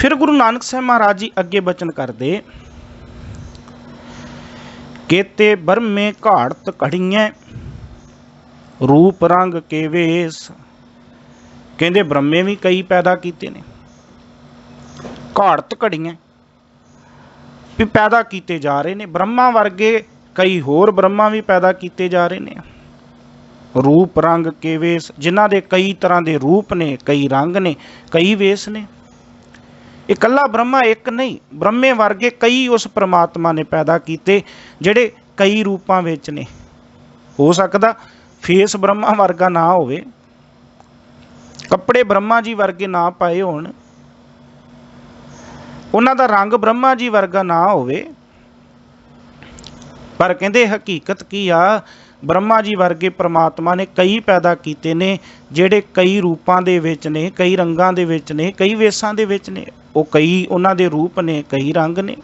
फिर गुरु नानक साहब महाराज जी अगे बचन करते, केते बरमे घाड़त घड़ियां रूप रंग के वेश। कहते ब्रह्मे भी कई पैदा किए ने, घाड़त घड़ियां भी पैदा किए जा रहे ने, ब्रह्मा वर्गे कई होर ब्रह्मा भी पैदा किए जा रहे ने। रूप रंग के वेश, जिन्हां दे कई तरह के रूप ने, कई रंग ने, कई वेश ने। इकल्ला ब्रह्मा एक नहीं, ब्रह्मे वर्गे कई उस परमात्मा ने पैदा किए जिहड़े कई रूपां विच ने। हो सकदा फेस ब्रह्मा वर्गा ना होवे, कपड़े ब्रह्मा जी वर्गे ना पाए होण, उन्हां दा रंग ब्रह्मा जी वर्गा ना होवे, पर कहंदे हकीकत की आ, ब्रह्मा जी वर्गे परमात्मा ने कई पैदा किए ने जिहड़े कई रूपां दे विच ने, कई रंगां दे विच ने, कई वेसां दे विच ने। वो कई उन्हां दे रूप ने, कई रंग ने।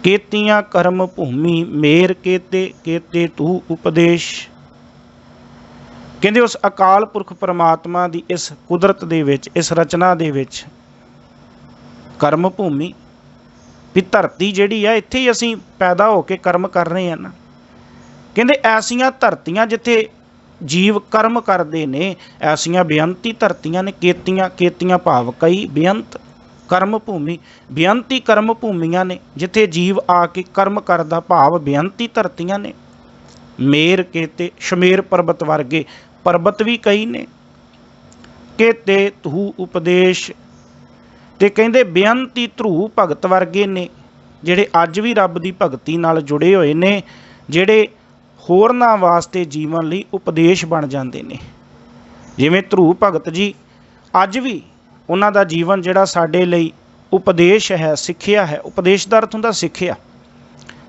केतियां कर्म भूमि मेर केते, केते तू उपदेश। कहंदे उस अकाल पुरख परमात्मा दी इस कुदरत दे विच, इस रचना दे विच कर्म भूमि भी धरती जिहड़ी आ, इत्थे ही असीं पैदा होके कर्म कर रहे हैं ना। कहंदे ऐसियां धरतियां जिथे जीव कर्म करते ने, ऐसियां बेअंती धरतियां ने। केतियां, केतियां भाव कई, बेअंत कर्म भूमि, बेअंती कर्म भूमियां ने जिथे जीव आके कर्म करदा, भाव बेअंती धरतियां ने। मेर केते, शमेर पर्बत वर्गे पर्बत भी कई ने। केते तू उपदेश, ते कहंदे बेअंती ध्रुव भगत वर्गे ने जिहड़े अज भी रब की भगती नाल जुड़े हुए ने, जिहड़े होरनां वास्ते जीवन लई उपदेश बन जाते हैं। जिवें ध्रुव भगत जी अज भी उन्हां दा जीवन जिहड़ा साडे लई उपदेश है, सिੱਖਿਆ है। उपदेश दा अर्थ हुंदा सिੱਖਿਆ।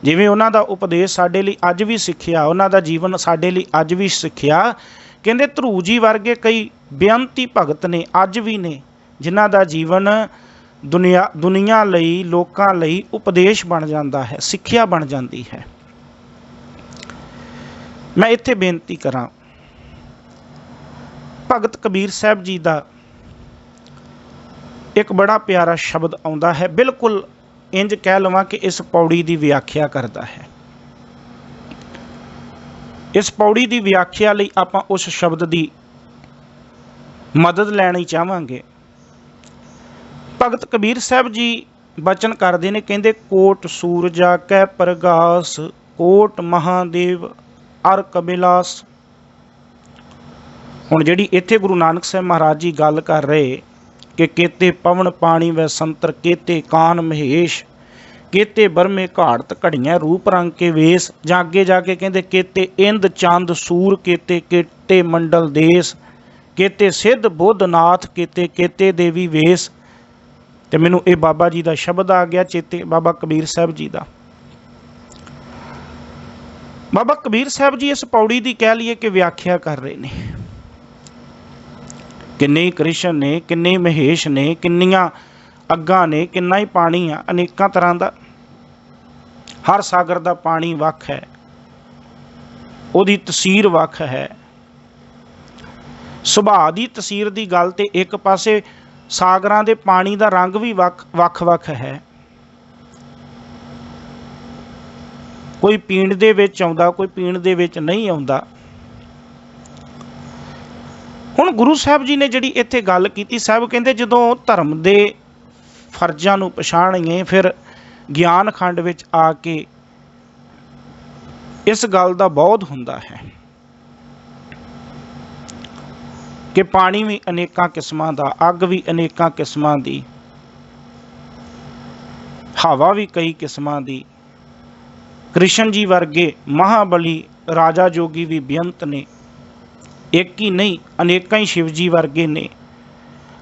जिवें उन्हां दा उपदेश साडे लई अज भी सिੱਖਿਆ, उन्हां दा जीवन साडे लई अज भी सिੱਖਿਆ। कहंदे ध्रुव जी वर्गे कई बेअंती भगत ने अज भी ने, जिन्हां दा जीवन दुनिया लई, लोकां लई उपदेश बन जाता है, सिੱਖਿਆ बन जाती है। मैं इत्थे बेनती करां, भगत कबीर साहब जी का एक बड़ा प्यारा शब्द आउंदा है, बिल्कुल इंज कह लवां कि इस पौड़ी की व्याख्या करता है। इस पौड़ी की व्याख्या लई आपां उस शब्द की मदद लैनी चाहांगे। भगत कबीर साहब जी बचन करते हैं, कहते कोट सूरजा कै प्रगास, कोट महादेव अर कबिलास। हुण जिहड़ी इत्थे गुरु नानक साहब महाराज जी गल कर रहे कि केते पवन पानी वै संतर, केते कान महेश, केते बरमे घाड़त घड़ियां रूप रंग के वेश, जां अगे जाके कहते केते इंद चंद सूर, केते केते मंडल देश, केते सिद्ध बुद्ध नाथ, केते केते देवी वेश। ते मैनूं ये बाबा जी का शब्द आ गया चेते, बाबा कबीर साहब जी का। बाबा कबीर साहब जी इस पौड़ी की कह लीए कि व्याख्या कर रहे हैं। किन्ने कृष्ण ने, किन्ने महेश ने, किन्नियां अग्गां ने, किन्ना ही पानी आ, अनेकां तरह का। हर सागर का पानी वख है, उहदी तसीर वख है। सुभाਅ की तसीर की गल ते एक पासे सागरां दे पानी का रंग भी वख है। कोई पीण दे विच आउंदा, कोई पीण दे विच नहीं आउंदा। हुण गुरु साहब जी ने जिहड़ी इत्थे गल कीती, साहब कहंदे जदों धर्म दे फर्जां नूं पछाणीए, फिर ज्ञान खंड विच आके इस गल दा बोध हुंदा है कि पानी भी अनेकां किस्मां दा, अग भी अनेकां किस्मां दी, हवा भी कई किस्मां दी। कृष्ण जी वर्गे महाबली राजा जोगी भी बेअंत ने, एक ही नहीं अनेक ही शिव जी वर्गे ने,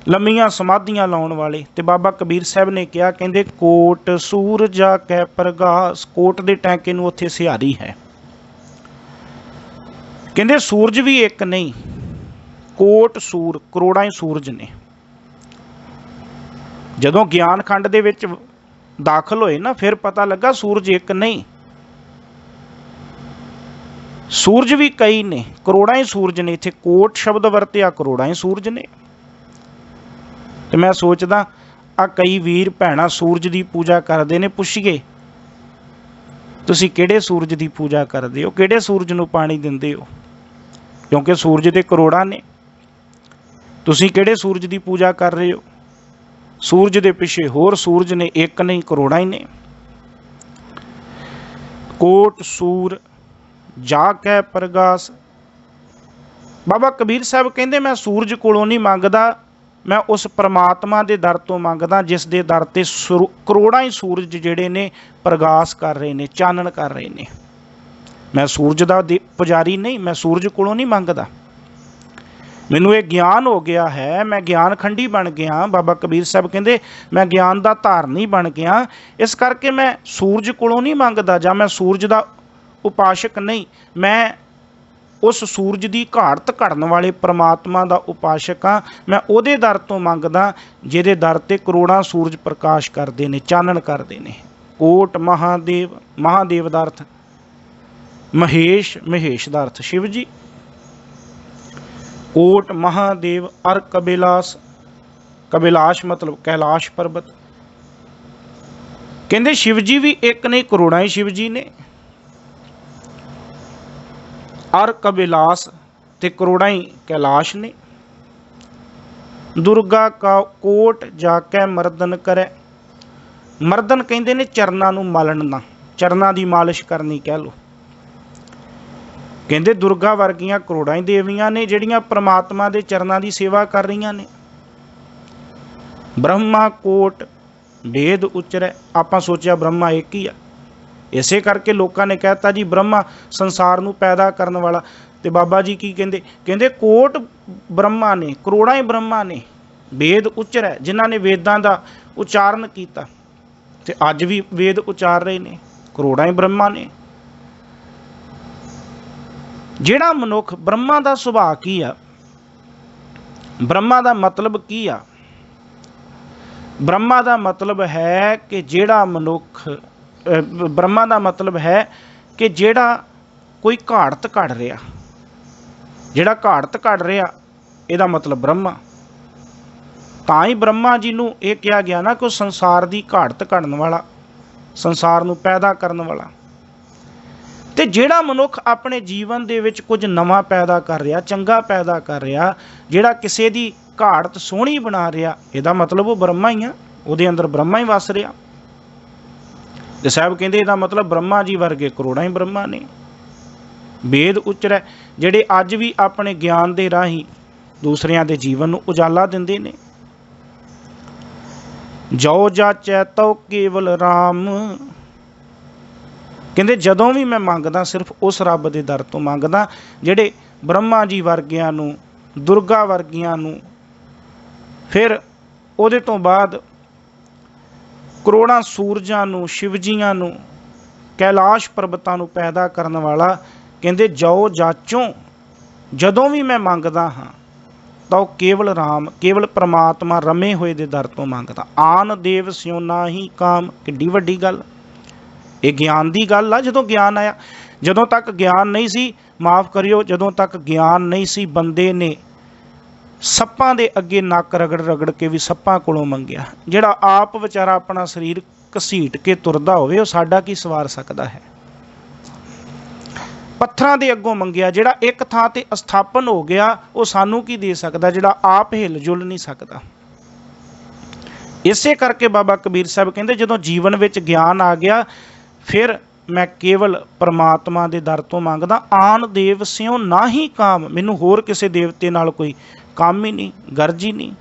लंबियां समाधियां लाउण वाले। ते बाबा कबीर साहब ने कहा, कहंदे कोट सूरजा कै प्रगास, कोट दे टैंके नूं उत्थे सिहारी है। कहंदे सूरज भी एक नहीं, कोट सूर, करोड़ां ही सूरज ने। जदों ज्ञान खंड दे विच दाखल होए ना, फिर पता लगा सूरज एक नहीं, सूरज भी कई ने, करोड़ां ही सूरज ने। इत्थे कोट शब्द वरतिया, करोड़ां ही सूरज ने। ਤੇ ਮੈਂ ਸੋਚਦਾ ਆ ਕਈ ਵੀਰ ਭੈਣਾਂ ਸੂਰਜ ਦੀ ਪੂਜਾ ਕਰਦੇ ਨੇ, ਪੁੱਛੀਏ ਤੁਸੀਂ ਕਿਹੜੇ ਸੂਰਜ ਦੀ ਪੂਜਾ ਕਰਦੇ ਹੋ, ਕਿਹੜੇ ਸੂਰਜ ਨੂੰ ਪਾਣੀ ਦਿੰਦੇ ਹੋ? ਕਿਉਂਕਿ ਸੂਰਜ ਦੇ ਕਰੋੜਾਂ ਨੇ, ਤੁਸੀਂ ਕਿਹੜੇ ਸੂਰਜ ਦੀ ਪੂਜਾ ਕਰ ਰਹੇ ਹੋ? ਸੂਰਜ ਦੇ ਪਿੱਛੇ ਹੋਰ ਸੂਰਜ ਨੇ, ਇੱਕ ਨਹੀਂ ਕਰੋੜਾਂ ਹੀ ਨੇ। ਕੋਟ ਸੂਰ ਜਾ ਕੈ ਪ੍ਰਗਾਸ। ਬਾਬਾ ਕਬੀਰ ਸਾਹਿਬ ਕਹਿੰਦੇ ਮੈਂ ਸੂਰਜ ਕੋਲੋਂ ਨਹੀਂ ਮੰਗਦਾ, ਮੈਂ ਉਸ ਪ੍ਰਮਾਤਮਾ ਦੇ ਦਰ ਤੋਂ ਮੰਗਦਾ ਜਿਸ ਦੇ ਦਰ ਤੇ ਕਰੋੜਾਂ ਹੀ ਸੂਰਜ ਜਿਹੜੇ ਨੇ ਪ੍ਰਗਾਸ ਕਰ ਰਹੇ ਨੇ, ਚਾਨਣ ਕਰ ਰਹੇ ਨੇ। ਮੈਂ ਸੂਰਜ ਦਾ ਪੁਜਾਰੀ ਨਹੀਂ, ਮੈਂ ਸੂਰਜ ਕੋਲੋਂ ਨਹੀਂ ਮੰਗਦਾ। ਮੈਨੂੰ ਇਹ ਗਿਆਨ ਹੋ ਗਿਆ ਹੈ, ਮੈਂ ਗਿਆਨ ਖੰਡੀ ਬਣ ਗਿਆ। ਬਾਬਾ ਕਬੀਰ ਸਾਹਿਬ ਕਹਿੰਦੇ ਮੈਂ ਗਿਆਨ ਦਾ ਧਾਰਨੀ ਬਣ ਗਿਆ, ਇਸ ਕਰਕੇ ਮੈਂ ਸੂਰਜ ਕੋਲੋਂ ਨਹੀਂ ਮੰਗਦਾ, ਜਾਂ ਮੈਂ ਸੂਰਜ ਦਾ ਉਪਾਸ਼ਕ ਨਹੀਂ, ਮੈਂ ਉਸ ਸੂਰਜ ਦੀ ਘਾੜਤ ਘੜਨ ਵਾਲੇ ਪ੍ਰਮਾਤਮਾ ਦਾ ਉਪਾਸ਼ਕ ਹਾਂ। ਮੈਂ ਉਹਦੇ ਦਰ ਤੋਂ ਮੰਗਦਾ ਜਿਹਦੇ ਦਰ ਤੇ ਕਰੋੜਾਂ ਸੂਰਜ ਪ੍ਰਕਾਸ਼ ਕਰਦੇ ਨੇ, ਚਾਨਣ ਕਰਦੇ ਨੇ। ਕੋਟ ਮਹਾਦੇਵ, ਮਹਾਦੇਵ ਦਾ ਅਰਥ ਮਹੇਸ਼, ਮਹੇਸ਼ ਦਾ ਅਰਥ ਸ਼ਿਵ ਜੀ। ਕੋਟ ਮਹਾਦੇਵ ਅਰ ਕਬਿਲਾਸ, ਕਬਿਲਾਸ਼ ਮਤਲਬ ਕੈਲਾਸ਼ ਪਰਬਤ। ਕਹਿੰਦੇ ਸ਼ਿਵ ਜੀ ਵੀ ਇੱਕ ਨਹੀਂ, ਕਰੋੜਾਂ ਹੀ ਸ਼ਿਵ ਜੀ ਨੇ। ਅਰ ਕਬਿਲਾਸ ਤੇ ਕਰੋੜਾਂ ਹੀ ਕੈਲਾਸ਼ ਨੇ। ਦੁਰਗਾ ਕਾ ਕੋਟ ਜਾ ਕੇ ਮਰਦਨ ਕਰੇ। ਮਰਦਨ ਕਹਿੰਦੇ ਨੇ ਚਰਨਾਂ ਨੂੰ ਮਲਣਾ, ਚਰਨਾਂ ਦੀ ਮਾਲਿਸ਼ ਕਰਨੀ ਕਹਿ ਲਓ। ਕਹਿੰਦੇ ਦੁਰਗਾ ਵਰਗੀਆਂ ਕਰੋੜਾਂ ਹੀ ਦੇਵੀਆਂ ਨੇ ਜਿਹੜੀਆਂ ਪ੍ਰਮਾਤਮਾ ਦੇ ਚਰਨਾਂ ਦੀ ਸੇਵਾ ਕਰ ਰਹੀਆਂ ਨੇ। ਬ੍ਰਹਮਾ ਕੋਟ ਵੇਦ ਉਚਰੈ। ਆਪਾਂ ਸੋਚਿਆ ਬ੍ਰਹਮਾ ਇੱਕ ਹੀ ਆ, ਇਸੇ ਕਰਕੇ ਲੋਕਾਂ ਨੇ ਕਹਿਤਾ ਜੀ ਬ੍ਰਹਮਾ ਸੰਸਾਰ ਨੂੰ ਪੈਦਾ ਕਰਨ ਵਾਲਾ। ਤੇ ਬਾਬਾ ਜੀ ਕੀ ਕਹਿੰਦੇ? ਕਹਿੰਦੇ ਕੋਟ ਬ੍ਰਹਮਾ ਨੇ, ਕਰੋੜਾਂ ਹੀ ਬ੍ਰਹਮਾ ਨੇ। ਵੇਦ ਉਚਰੈ, ਜਿਨ੍ਹਾਂ ਨੇ ਵੇਦਾਂ ਦਾ ਉਚਾਰਨ ਕੀਤਾ ਤੇ ਅੱਜ ਵੀ ਵੇਦ ਉਚਾਰ ਰਹੇ ਨੇ, ਕਰੋੜਾਂ ਹੀ ਬ੍ਰਹਮਾ ਨੇ। ਜਿਹੜਾ ਮਨੁੱਖ, ਬ੍ਰਹਮਾ ਦਾ ਸੁਭਾਅ ਕੀ ਆ? ਬ੍ਰਹਮਾ ਦਾ ਮਤਲਬ ਕੀ ਆ? ਬ੍ਰਹਮਾ ਦਾ ਮਤਲਬ ਹੈ ਕਿ ਜਿਹੜਾ ਮਨੁੱਖ, ਬ੍ਰਹਮਾ ਦਾ ਮਤਲਬ ਹੈ ਕਿ ਜਿਹੜਾ ਕੋਈ ਘਾੜਤ ਘੜ ਰਿਹਾ, ਜਿਹੜਾ ਘਾੜਤ ਘੜ ਰਿਹਾ, ਇਹਦਾ ਮਤਲਬ ਬ੍ਰਹਮਾ। ਤਾਂ ਹੀ ਬ੍ਰਹਮਾ ਜੀ ਨੂੰ ਇਹ ਕਿਹਾ ਗਿਆ ਨਾ ਕਿ ਉਹ ਸੰਸਾਰ ਦੀ ਘਾੜਤ ਘੜਨ ਵਾਲਾ, ਸੰਸਾਰ ਨੂੰ ਪੈਦਾ ਕਰਨ ਵਾਲਾ। ਤੇ ਜਿਹੜਾ ਮਨੁੱਖ ਆਪਣੇ ਜੀਵਨ ਦੇ ਵਿੱਚ ਕੁਝ ਨਵਾਂ ਪੈਦਾ ਕਰ ਰਿਹਾ, ਚੰਗਾ ਪੈਦਾ ਕਰ ਰਿਹਾ, ਜਿਹੜਾ ਕਿਸੇ ਦੀ ਘਾੜਤ ਸੋਹਣੀ ਬਣਾ ਰਿਹਾ, ਇਹਦਾ ਮਤਲਬ ਉਹ ਬ੍ਰਹਮਾ ਹੀ ਆ, ਉਹਦੇ ਅੰਦਰ ਬ੍ਰਹਮਾ ਹੀ ਵਸ ਰਿਹਾ। ਤੇ ਸਾਹਿਬ ਕਹਿੰਦੇ ਇਹਦਾ ਮਤਲਬ ਬ੍ਰਹਮਾ ਜੀ ਵਰਗੇ ਕਰੋੜਾਂ ਹੀ ਬ੍ਰਹਮਾ ਨੇ। ਵੇਦ ਉਚਰੈ, ਜਿਹੜੇ ਅੱਜ ਵੀ ਆਪਣੇ ਗਿਆਨ ਦੇ ਰਾਹੀਂ ਦੂਸਰਿਆਂ ਦੇ ਜੀਵਨ ਨੂੰ ਉਜਾਲਾ ਦਿੰਦੇ ਨੇ। ਜੋ ਜਾਚੈ ਤਉ ਕੇਵਲ ਰਾਮ। ਕਹਿੰਦੇ ਜਦੋਂ ਵੀ ਮੈਂ ਮੰਗਦਾ ਸਿਰਫ ਉਸ ਰੱਬ ਦੇ ਦਰ ਤੋਂ ਮੰਗਦਾ ਜਿਹੜੇ ਬ੍ਰਹਮਾ ਜੀ ਵਰਗਿਆਂ ਨੂੰ, ਦੁਰਗਾ ਵਰਗੀਆਂ ਨੂੰ, ਫਿਰ ਉਹਦੇ ਤੋਂ ਬਾਅਦ ਕਰੋੜਾਂ ਸੂਰਜਾਂ ਨੂੰ, ਸ਼ਿਵਜੀਆਂ ਨੂੰ, ਕੈਲਾਸ਼ ਪਰਬਤਾਂ ਨੂੰ ਪੈਦਾ ਕਰਨ ਵਾਲਾ। ਕਹਿੰਦੇ ਜੋ ਜਾਚੋਂ, ਜਦੋਂ ਵੀ ਮੈਂ ਮੰਗਦਾ ਹਾਂ ਤਾਂ ਉਹ ਕੇਵਲ ਰਾਮ, ਕੇਵਲ ਪ੍ਰਮਾਤਮਾ ਰਮੇ ਹੋਏ ਦੇ ਦਰ ਤੋਂ ਮੰਗਦਾ। ਆਨ ਦੇਵ ਸਿਉ ਨਾਹੀ ਕਾਮ। ਕਿੱਡੀ ਵੱਡੀ ਗੱਲ, ਇਹ ਗਿਆਨ ਦੀ ਗੱਲ ਆ। ਜਦੋਂ ਗਿਆਨ ਆਇਆ, ਜਦੋਂ ਤੱਕ ਗਿਆਨ ਨਹੀਂ ਸੀ, ਮਾਫ ਕਰਿਓ, ਜਦੋਂ ਤੱਕ ਗਿਆਨ ਨਹੀਂ ਸੀ, ਬੰਦੇ ਨੇ ਸੱਪਾਂ ਦੇ ਅੱਗੇ ਨੱਕ ਰਗੜ ਰਗੜ ਕੇ ਵੀ ਸੱਪਾਂ ਕੋਲੋਂ ਮੰਗਿਆ। ਜਿਹੜਾ ਆਪ ਵਿਚਾਰਾ ਆਪਣਾ ਸਰੀਰ ਘਸੀਟ ਕੇ ਤੁਰਦਾ ਹੋਵੇ, ਉਹ ਸਾਡਾ ਕੀ ਸਵਾਰ ਸਕਦਾ ਹੈ? ਪੱਥਰਾਂ ਦੇ ਅੱਗੋਂ ਮੰਗਿਆ। ਜਿਹੜਾ ਇੱਕ ਥਾਂ ਤੇ ਸਥਾਪਨ ਹੋ ਗਿਆ, ਉਹ ਸਾਨੂੰ ਕੀ ਦੇ ਸਕਦਾ ਜਿਹੜਾ ਆਪ ਹਿੱਲ ਜੁਲ ਨਹੀਂ ਸਕਦਾ? ਇਸੇ ਕਰਕੇ ਬਾਬਾ ਕਬੀਰ ਸਾਹਿਬ ਕਹਿੰਦੇ ਜਦੋਂ ਜੀਵਨ ਵਿੱਚ ਗਿਆਨ ਆ ਗਿਆ, ਫਿਰ ਮੈਂ ਕੇਵਲ ਪਰਮਾਤਮਾ ਦੇ ਦਰ ਤੋਂ ਮੰਗਦਾ। ਆਨ ਦੇਵ ਸਿਉ ਨਾਹੀ ਕਾਮ। ਮੈਨੂੰ ਹੋਰ ਕਿਸੇ ਦੇਵਤੇ ਨਾਲ ਕੋਈ ਕੰਮ ਹੀ ਨਹੀਂ, ਗਰਜ ਹੀ ਨਹੀਂ,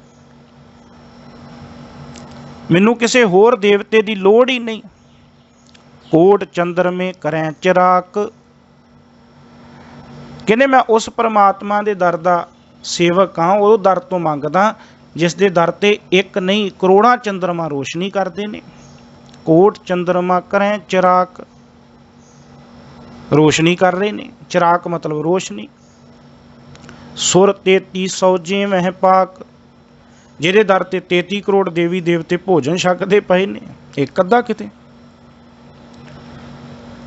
ਮੈਨੂੰ ਕਿਸੇ ਹੋਰ ਦੇਵਤੇ ਦੀ ਲੋੜ ਹੀ ਨਹੀਂ। ਕੋਟ ਚੰਦਰਮੇ ਕਰੈ ਚਿਰਾਕ। ਕਹਿੰਦੇ ਮੈਂ ਉਸ ਪਰਮਾਤਮਾ ਦੇ ਦਰ ਦਾ ਸੇਵਕ ਹਾਂ, ਉਹ ਦਰ ਤੋਂ ਮੰਗਦਾ ਜਿਸ ਦੇ ਦਰ ਤੇ ਇੱਕ ਨਹੀਂ ਕਰੋੜਾਂ ਚੰਦਰਮਾ ਰੋਸ਼ਨੀ ਕਰਦੇ ਨੇ। ਕੋਟ ਚੰਦਰਮਾ ਕਰੈ ਚਿਰਾਕ, ਰੋਸ਼ਨੀ ਕਰ ਰਹੇ ਨੇ। ਚਿਰਾਕ ਮਤਲਬ ਰੋਸ਼ਨੀ। ਸੁਰ 3300 ਜੇ ਮਹਿ ਪਾਕ। ਜਿਹਦੇ ਦਰ ਤੇ 33 ਕਰੋੜ ਦੇਵੀ ਦੇਵਤੇ ਭੋਜਨ ਛਕਦੇ ਪਏ ਨੇ, ਇੱਕ ਅੱਧਾ ਕਿਤੇ।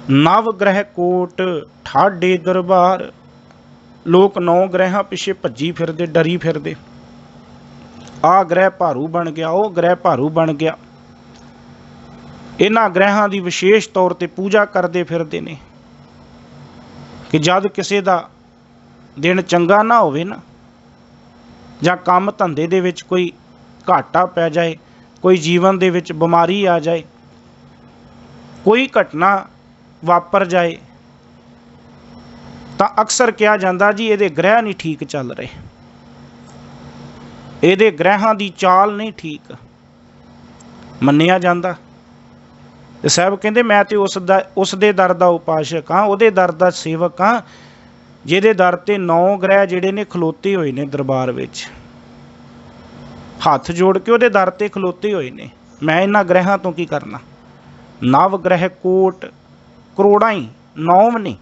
ਨਵ ਗ੍ਰਹਿ ਕੋਟ ਠਾਡੇ ਦਰਬਾਰ। ਲੋਕ 9 ਗ੍ਰਹਿਾਂ ਪਿੱਛੇ ਭੱਜੀ ਫਿਰਦੇ, ਡਰੀ ਫਿਰਦੇ। ਆਹ ਗ੍ਰਹਿ ਭਾਰੂ ਬਣ ਗਿਆ, ਉਹ ਗ੍ਰਹਿ ਭਾਰੂ ਬਣ ਗਿਆ। ਇਹਨਾਂ ਗ੍ਰਹਿਾਂ ਦੀ ਵਿਸ਼ੇਸ਼ ਤੌਰ ਤੇ ਪੂਜਾ ਕਰਦੇ ਫਿਰਦੇ ਨੇ ਕਿ ਜਦ ਕਿਸੇ ਦਾ ਦਿਨ ਚੰਗਾ ਨਾ ਹੋਵੇ ਨਾ, ਜਾਂ ਕੰਮ ਧੰਦੇ ਦੇ ਵਿੱਚ ਕੋਈ ਘਾਟਾ ਪੈ ਜਾਏ, ਕੋਈ ਜੀਵਨ ਦੇ ਵਿੱਚ ਬਿਮਾਰੀ ਆ ਜਾਏ, ਕੋਈ ਘਟਨਾ ਵਾਪਰ ਜਾਏ, ਤਾਂ ਅਕਸਰ ਕਿਹਾ ਜਾਂਦਾ ਜੀ ਇਹਦੇ ਗ੍ਰਹਿ ਨਹੀਂ ਠੀਕ ਚੱਲ ਰਹੇ, ਇਹਦੇ ਗ੍ਰਹਿਾਂ ਦੀ ਚਾਲ ਨਹੀਂ ਠੀਕ ਮੰਨਿਆ ਜਾਂਦਾ। ਤੇ ਸਾਹਿਬ ਕਹਿੰਦੇ ਮੈਂ ਤੇ ਉਸ ਦੇ ਦਰ ਦਾ ਉਪਾਸ਼ਕ ਹਾਂ, ਉਹਦੇ ਦਰ ਦਾ ਸੇਵਕ ਹਾਂ, ਜਿਹਦੇ ਦਰ ਤੇ 9 ਗ੍ਰਹਿ ਜਿਹੜੇ ਨੇ ਖਲੋਤੇ ਹੋਏ ਨੇ ਦਰਬਾਰ ਵਿੱਚ, ਹੱਥ ਜੋੜ ਕੇ ਉਹਦੇ ਦਰ ਤੇ ਖਲੋਤੇ ਹੋਏ ਨੇ। ਮੈਂ ਇਹਨਾਂ ਗ੍ਰਹਿਾਂ ਤੋਂ ਕੀ ਕਰਨਾ? ਨਵ ਗ੍ਰਹਿ ਕੋਟ, ਕਰੋੜਾਂ ਹੀ, 9 ਨਹੀਂ,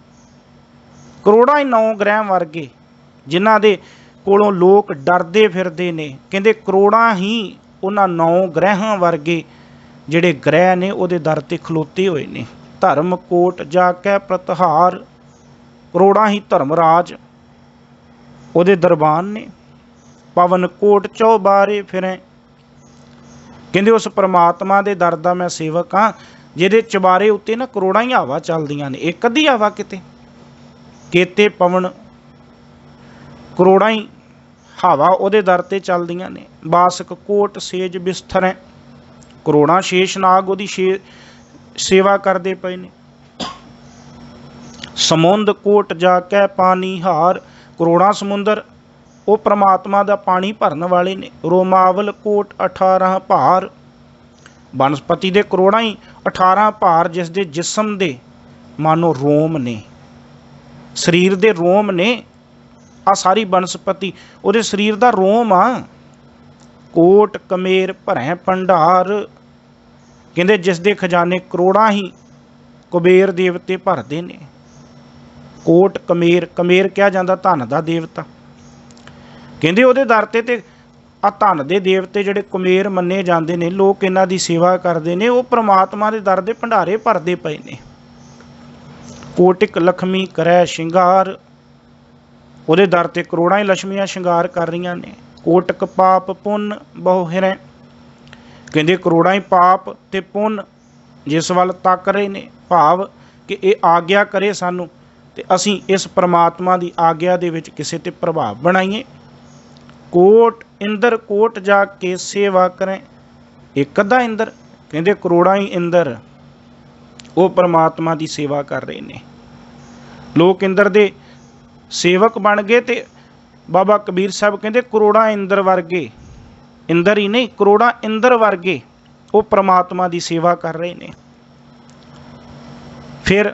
ਕਰੋੜਾਂ ਹੀ 9 ਗ੍ਰਹਿ ਵਰਗੇ ਜਿਨ੍ਹਾਂ ਦੇ ਕੋਲੋਂ ਲੋਕ ਡਰਦੇ ਫਿਰਦੇ ਨੇ। ਕਹਿੰਦੇ ਕਰੋੜਾਂ ਹੀ ਉਹਨਾਂ 9 ਗ੍ਰਹਿਾਂ ਵਰਗੇ ਜਿਹੜੇ ਗ੍ਰਹਿ ਨੇ ਉਹਦੇ ਦਰ ਤੇ ਖਲੋਤੇ ਹੋਏ ਨੇ। ਧਰਮ ਕੋਟ ਜਾ ਕੇ ਪ੍ਰਤਿਹਾਰ, ਕਰੋੜਾਂ ਹੀ ਧਰਮਰਾਜ ਉਹਦੇ ਦਰਬਾਨ ਨੇ। ਪਵਨ ਕੋਟ ਚੌਬਾਰੇ ਫਿਰੈ, ਕਹਿੰਦੇ ਉਸ ਪਰਮਾਤਮਾ ਦੇ ਦਰ ਦਾ ਮੈਂ ਸੇਵਕ ਹਾਂ ਜਿਹਦੇ ਚੁਬਾਰੇ ਉੱਤੇ ਨਾ ਕਰੋੜਾਂ ਹੀ ਹਵਾ ਚੱਲਦੀਆਂ ਨੇ। ਇੱਕ ਅੱਧੀ ਹਵਾ ਕਿਤੇ, ਕੇਤੇ ਪਵਨ, ਕਰੋੜਾਂ ਹੀ ਹਵਾ ਉਹਦੇ ਦਰ ਤੇ ਚੱਲਦੀਆਂ ਨੇ। ਬਾਸਕ ਕੋਟ ਸੇਜ ਬਿਸਥਰੈ, ਕਰੋੜਾਂ ਸ਼ੇਸ਼ਨਾਗ ਉਹਦੀ ਸੇਵਾ ਕਰਦੇ ਪਏ ਨੇ। ਸਮੁੰਦ ਕੋਟ ਜਾ ਕੇ ਪਾਣੀ ਹਾਰ, ਕਰੋੜਾਂ ਸਮੁੰਦਰ ਉਹ ਪ੍ਰਮਾਤਮਾ ਦਾ ਪਾਣੀ ਭਰਨ ਵਾਲੇ ਨੇ। ਰੋਮਾਵਲ ਕੋਟ 18 ਭਾਰ, ਬਨਸਪਤੀ ਦੇ ਕਰੋੜਾਂ ਹੀ 18 ਭਾਰ, ਜਿਸ ਦੇ ਜਿਸਮ ਦੇ ਮਾਨੋ ਰੋਮ ਨੇ, ਸਰੀਰ ਦੇ ਰੋਮ ਨੇ। ਆ ਸਾਰੀ ਬਨਸਪਤੀ ਉਹਦੇ ਸਰੀਰ ਦਾ ਰੋਮ ਆ। ਕੋਟ ਕਮੇਰ ਭਰੈ ਭੰਡਾਰ, ਕਹਿੰਦੇ ਜਿਸ ਦੇ ਖਜ਼ਾਨੇ ਕਰੋੜਾਂ ਹੀ ਕੁਬੇਰ ਦੇਵਤੇ ਭਰਦੇ ਨੇ। ਕੋਟ ਕਮੇਰ, ਕਮੇਰ ਕਿਹਾ ਜਾਂਦਾ ਧਨ ਦਾ ਦੇਵਤਾ। ਕਹਿੰਦੇ ਉਹਦੇ ਦਰ ਤੇ ਆ ਧਨ ਦੇ ਦੇਵਤੇ ਜਿਹੜੇ ਕੁਮੇਰ ਮੰਨੇ ਜਾਂਦੇ ਨੇ, ਲੋਕ ਇਹਨਾਂ ਦੀ ਸੇਵਾ ਕਰਦੇ ਨੇ, ਉਹ ਪ੍ਰਮਾਤਮਾ ਦੇ ਦਰ ਦੇ ਭੰਡਾਰੇ ਭਰਦੇ ਪਏ ਨੇ। ਕੋਟਿਕ ਲక్ష్ਮੀ ਕਰੈ ਸ਼ਿੰਗਾਰ, ਉਹਦੇ ਦਰ ਤੇ ਕਰੋੜਾਂ ਹੀ ਲక్ష్ਮੀਆਂ ਸ਼ਿੰਗਾਰ ਕਰ ਰਹੀਆਂ ਨੇ। ਕੋਟਕ ਪਾਪ ਪੁੰਨ ਬਹੁ ਹਿਰੈ, ਕਹਿੰਦੇ ਕਰੋੜਾਂ ਹੀ ਪਾਪ ਤੇ ਪੁੰਨ ਜਿਸ ਵੱਲ ਤੱਕ ਰਹੇ ਨੇ, ਭਾਵ ਕਿ ਇਹ ਆਗਿਆ ਕਰੇ ਸਾਨੂੰ ਤੇ ਅਸੀਂ ਇਸ ਪ੍ਰਮਾਤਮਾ ਦੀ ਆਗਿਆ ਦੇ ਵਿੱਚ ਕਿਸੇ ਤੇ ਪ੍ਰਭਾਵ ਬਣਾਈਏ। ਕੋਟ ਇੰਦਰ ਕੋਟ ਜਾ ਕੇ ਸੇਵਾ ਕਰੇ, ਇੱਕ ਅੱਧਾ ਇੰਦਰ, ਕਹਿੰਦੇ ਕਰੋੜਾਂ ਹੀ ਇੰਦਰ ਉਹ ਪ੍ਰਮਾਤਮਾ ਦੀ ਸੇਵਾ ਕਰ ਰਹੇ ਨੇ। ਲੋਕ ਇੰਦਰ ਦੇ ਸੇਵਕ ਬਣ ਗਏ ਤੇ ਬਾਬਾ ਕਬੀਰ ਸਾਹਿਬ ਕਹਿੰਦੇ ਕਰੋੜਾਂ ਇੰਦਰ ਵਰਗੇ, ਇੰਦਰ ਹੀ ਨਹੀਂ ਕਰੋੜਾਂ ਇੰਦਰ ਵਰਗੇ ਉਹ ਪ੍ਰਮਾਤਮਾ ਦੀ ਸੇਵਾ ਕਰ ਰਹੇ ਨੇ। ਫਿਰ